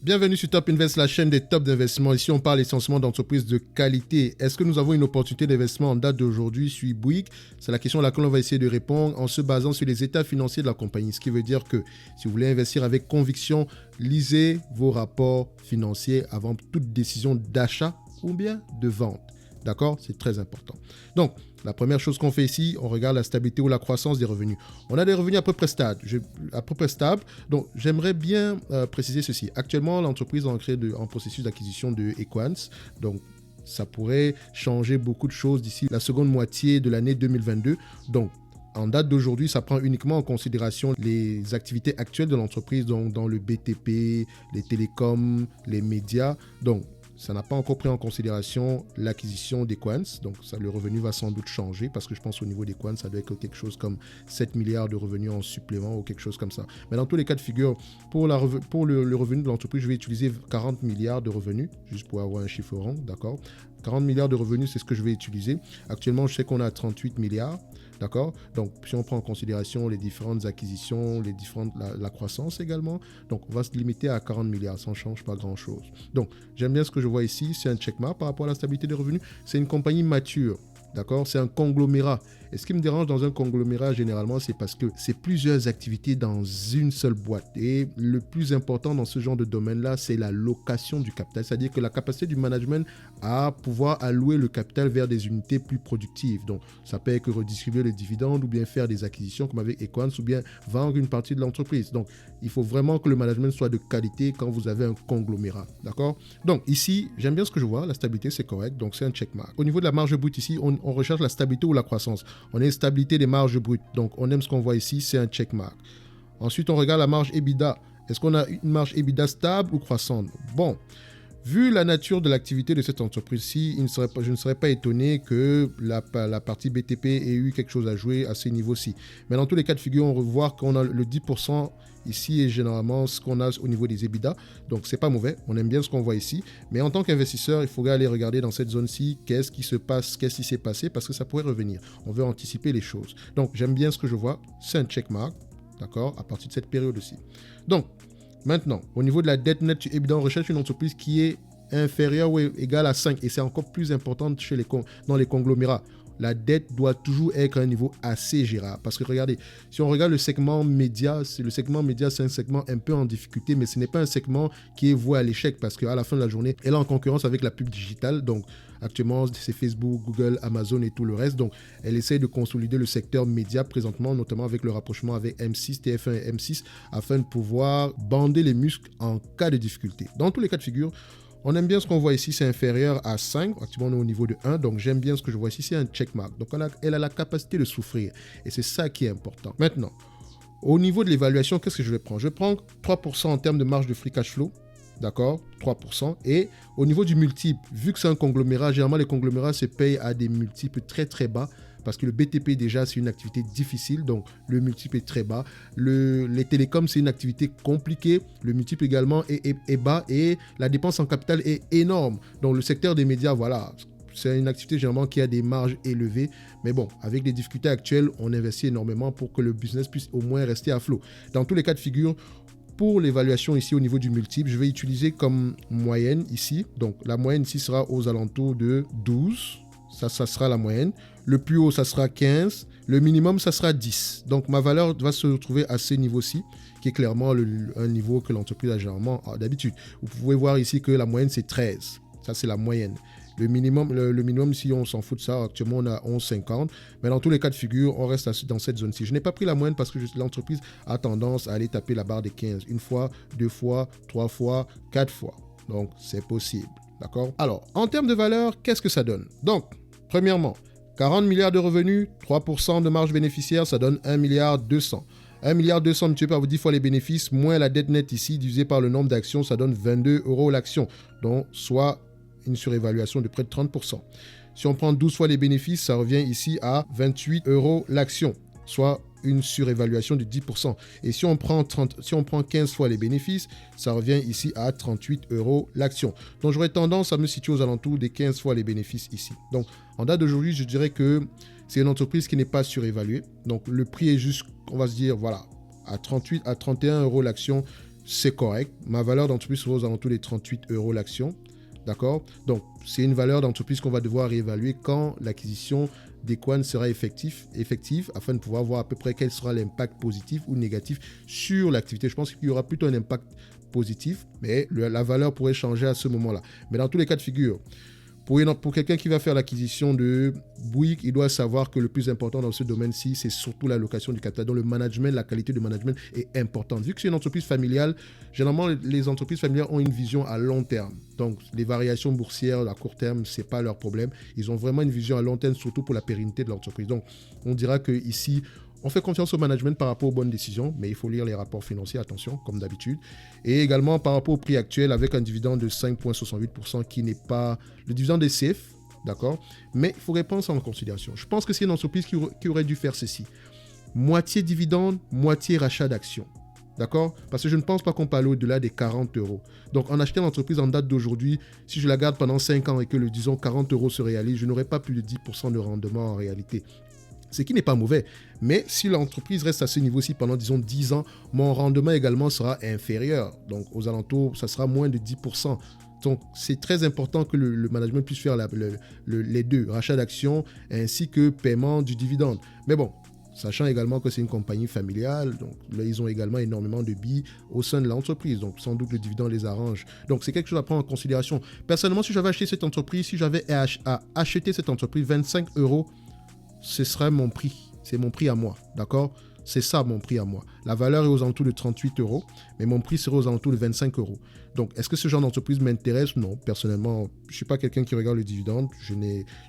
Bienvenue sur Top Invest, la chaîne des tops d'investissement. Ici, on parle essentiellement d'entreprises de qualité. Est-ce que nous avons une opportunité d'investissement en date d'aujourd'hui sur Bouygues? C'est la question à laquelle on va essayer de répondre en se basant sur les états financiers de la compagnie. Ce qui veut dire que si vous voulez investir avec conviction, lisez vos rapports financiers avant toute décision d'achat ou bien de vente. D'accord? C'est très important. Donc, la première chose qu'on fait ici, on regarde la stabilité ou la croissance des revenus. On a des revenus à peu près stables. Donc, j'aimerais bien préciser ceci. Actuellement, l'entreprise est en processus d'acquisition de Equans. Donc, ça pourrait changer beaucoup de choses d'ici la seconde moitié de l'année 2022. Donc, en date d'aujourd'hui, ça prend uniquement en considération les activités actuelles de l'entreprise, donc dans le BTP, les télécoms, les médias. Donc, ça n'a pas encore pris en considération l'acquisition d'Equans, donc le revenu va sans doute changer parce que je pense au niveau d'Equans, ça doit être quelque chose comme 7 milliards de revenus en supplément ou quelque chose comme ça. Mais dans tous les cas de figure, pour le revenu de l'entreprise, je vais utiliser 40 milliards de revenus, juste pour avoir un chiffre rond, d'accord? 40 milliards de revenus, c'est ce que je vais utiliser. Actuellement, je sais qu'on a 38 milliards. D'accord? Donc, si on prend en considération les différentes acquisitions, la croissance également, donc on va se limiter à 40 milliards, ça ne change pas grand-chose. Donc, j'aime bien ce que je vois ici, c'est un checkmark par rapport à la stabilité des revenus. C'est une compagnie mature, d'accord? C'est un conglomérat. Et ce qui me dérange dans un conglomérat, généralement, c'est parce que c'est plusieurs activités dans une seule boîte. Et le plus important dans ce genre de domaine-là, c'est la location du capital. C'est-à-dire que la capacité du management à pouvoir allouer le capital vers des unités plus productives. Donc, ça peut être redistribuer les dividendes ou bien faire des acquisitions comme avec Equans ou bien vendre une partie de l'entreprise. Donc, il faut vraiment que le management soit de qualité quand vous avez un conglomérat. D'accord? Donc, ici, j'aime bien ce que je vois. La stabilité, c'est correct. Donc, c'est un checkmark. Au niveau de la marge brute ici, on recherche la stabilité ou la croissance. On a une stabilité des marges brutes. Donc, on aime ce qu'on voit ici, c'est un checkmark. Ensuite, on regarde la marge EBITDA. Est-ce qu'on a une marge EBITDA stable ou croissante? Bon, vu la nature de l'activité de cette entreprise-ci, je ne serais pas étonné que la partie BTP ait eu quelque chose à jouer à ces niveaux-ci. Mais dans tous les cas de figure, on va voir qu'on a le 10% ici est généralement ce qu'on a au niveau des EBITDA. Donc, c'est pas mauvais. On aime bien ce qu'on voit ici. Mais en tant qu'investisseur, il faudrait aller regarder dans cette zone-ci qu'est-ce qui se passe, qu'est-ce qui s'est passé parce que ça pourrait revenir. On veut anticiper les choses. Donc, j'aime bien ce que je vois. C'est un checkmark. D'accord? À partir de cette période-ci. Donc, maintenant, au niveau de la dette nette sur EBITDA, on recherche une entreprise qui est inférieure ou égale à 5. Et c'est encore plus important dans les conglomérats. La dette doit toujours être à un niveau assez gérable. Parce que regardez, si on regarde le segment média, c'est un segment un peu en difficulté, mais ce n'est pas un segment qui est voué à l'échec parce qu'à la fin de la journée, elle est en concurrence avec la pub digitale. Donc, actuellement, c'est Facebook, Google, Amazon et tout le reste. Donc, elle essaie de consolider le secteur média présentement, notamment avec le rapprochement avec M6, TF1 et M6, afin de pouvoir bander les muscles en cas de difficulté. Dans tous les cas de figure, on aime bien ce qu'on voit ici, c'est inférieur à 5. Actuellement, on est au niveau de 1, donc j'aime bien ce que je vois ici, c'est un checkmark. Donc, elle a la capacité de souffrir, et c'est ça qui est important. Maintenant, au niveau de l'évaluation, qu'est-ce que je vais prendre? Je prends 3% en termes de marge de free cash flow, d'accord? 3%. Et au niveau du multiple, vu que c'est un conglomérat, généralement, les conglomérats se payent à des multiples très, très bas. Parce que le BTP, déjà, c'est une activité difficile, donc le multiple est très bas. Les télécoms, c'est une activité compliquée. Le multiple également est bas et la dépense en capital est énorme. Donc, le secteur des médias, voilà, c'est une activité généralement qui a des marges élevées. Mais bon, avec les difficultés actuelles, on investit énormément pour que le business puisse au moins rester à flot. Dans tous les cas de figure, pour l'évaluation ici au niveau du multiple, je vais utiliser comme moyenne ici. Donc, la moyenne ici sera aux alentours de 12. Ça sera la moyenne. Le plus haut, ça sera 15. Le minimum, ça sera 10. Donc, ma valeur va se retrouver à ce niveau-ci, qui est clairement un niveau que l'entreprise a généralement d'habitude. Vous pouvez voir ici que la moyenne, c'est 13. Ça, c'est la moyenne. Le minimum, si on s'en fout de ça, actuellement, on a 11,50. Mais dans tous les cas de figure, on reste dans cette zone-ci. Je n'ai pas pris la moyenne parce que l'entreprise a tendance à aller taper la barre des 15. Une fois, 2 fois, 3 fois, 4 fois. Donc, c'est possible. D'accord? Alors, en termes de valeur, qu'est-ce que ça donne? Donc, premièrement, 40 milliards de revenus, 3% de marge bénéficiaire, ça donne 1 milliard 200. 1 milliard 200 multiplié par 10 fois les bénéfices, moins la dette nette ici, divisé par le nombre d'actions, ça donne 22 € l'action. Donc, soit une surévaluation de près de 30%. Si on prend 12 fois les bénéfices, ça revient ici à 28 € l'action, soit une surévaluation de 10%. Et si on prend 15 fois les bénéfices, ça revient ici à 38 € l'action. Donc, j'aurais tendance à me situer aux alentours des 15 fois les bénéfices ici. Donc, en date d'aujourd'hui, je dirais que c'est une entreprise qui n'est pas surévaluée. Donc, le prix est juste, on va se dire, voilà, à 31 € l'action, c'est correct. Ma valeur d'entreprise sera aux alentours des 38 € l'action. D'accord? Donc, c'est une valeur d'entreprise qu'on va devoir réévaluer quand l'acquisition d'Equans sera effective, afin de pouvoir voir à peu près quel sera l'impact positif ou négatif sur l'activité. Je pense qu'il y aura plutôt un impact positif, mais la valeur pourrait changer à ce moment-là. Mais dans tous les cas de figure, pour quelqu'un qui va faire l'acquisition de Bouygues, il doit savoir que le plus important dans ce domaine-ci, c'est surtout l'allocation du capital. Donc le management, la qualité de management est importante. Vu que c'est une entreprise familiale, généralement les entreprises familiales ont une vision à long terme. Donc les variations boursières à court terme, ce n'est pas leur problème. Ils ont vraiment une vision à long terme, surtout pour la pérennité de l'entreprise. Donc on dira qu'ici, on fait confiance au management par rapport aux bonnes décisions, mais il faut lire les rapports financiers, attention, comme d'habitude. Et également par rapport au prix actuel, avec un dividende de 5,68% qui n'est pas... Le dividende est safe, d'accord? Mais il faudrait prendre ça en considération. Je pense que c'est une entreprise qui aurait dû faire ceci. Moitié dividende, moitié rachat d'actions. D'accord? Parce que je ne pense pas qu'on parle au-delà des 40 €. Donc, en achetant l'entreprise en date d'aujourd'hui, si je la garde pendant 5 ans et que, disons, 40 € se réalise, je n'aurai pas plus de 10% de rendement en réalité. Ce qui n'est pas mauvais. Mais si l'entreprise reste à ce niveau-ci pendant, disons, 10 ans, mon rendement également sera inférieur. Donc, aux alentours, ça sera moins de 10%. Donc, c'est très important que le management puisse faire les deux, rachat d'actions ainsi que paiement du dividende. Mais bon, sachant également que c'est une compagnie familiale, donc là, ils ont également énormément de billes au sein de l'entreprise. Donc, sans doute, le dividende les arrange. Donc, c'est quelque chose à prendre en considération. Personnellement, si j'avais acheté cette entreprise, si j'avais à acheter cette entreprise, 25 €, ce serait mon prix. C'est mon prix à moi, d'accord? C'est ça mon prix à moi. La valeur est aux alentours de 38 €, mais mon prix serait aux alentours de 25 €. Donc, est-ce que ce genre d'entreprise m'intéresse? Non, personnellement, je ne suis pas quelqu'un qui regarde le dividende. Je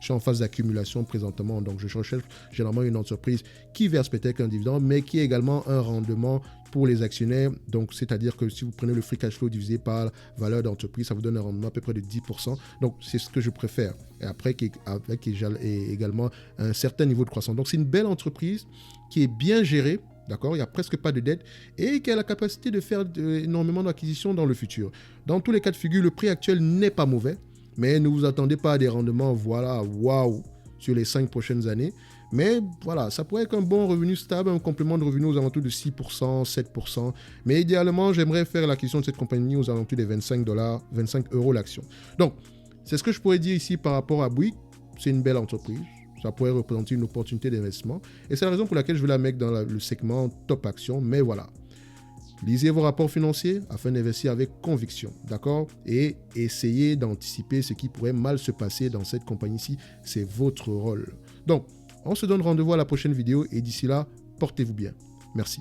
suis en phase d'accumulation présentement, donc je recherche généralement une entreprise qui verse peut-être un dividende, mais qui a également un rendement pour les actionnaires. Donc, c'est-à-dire que si vous prenez le free cash flow divisé par la valeur d'entreprise, ça vous donne un rendement à peu près de 10%. Donc, c'est ce que je préfère. Et après, avec également un certain niveau de croissance. Donc, c'est une belle entreprise qui est bien gérée. D'accord, il n'y a presque pas de dette et qui a la capacité de faire énormément d'acquisitions dans le futur. Dans tous les cas de figure, le prix actuel n'est pas mauvais, mais ne vous attendez pas à des rendements, voilà, waouh, sur les 5 prochaines années. Mais voilà, ça pourrait être un bon revenu stable, un complément de revenu aux alentours de 6%, 7%. Mais idéalement, j'aimerais faire l'acquisition de cette compagnie aux alentours des 25 € l'action. Donc, c'est ce que je pourrais dire ici par rapport à Bouygues. C'est une belle entreprise. Ça pourrait représenter une opportunité d'investissement. Et c'est la raison pour laquelle je vais la mettre dans le segment Top Action. Mais voilà, lisez vos rapports financiers afin d'investir avec conviction. D'accord? Et essayez d'anticiper ce qui pourrait mal se passer dans cette compagnie-ci. C'est votre rôle. Donc, on se donne rendez-vous à la prochaine vidéo. Et d'ici là, portez-vous bien. Merci.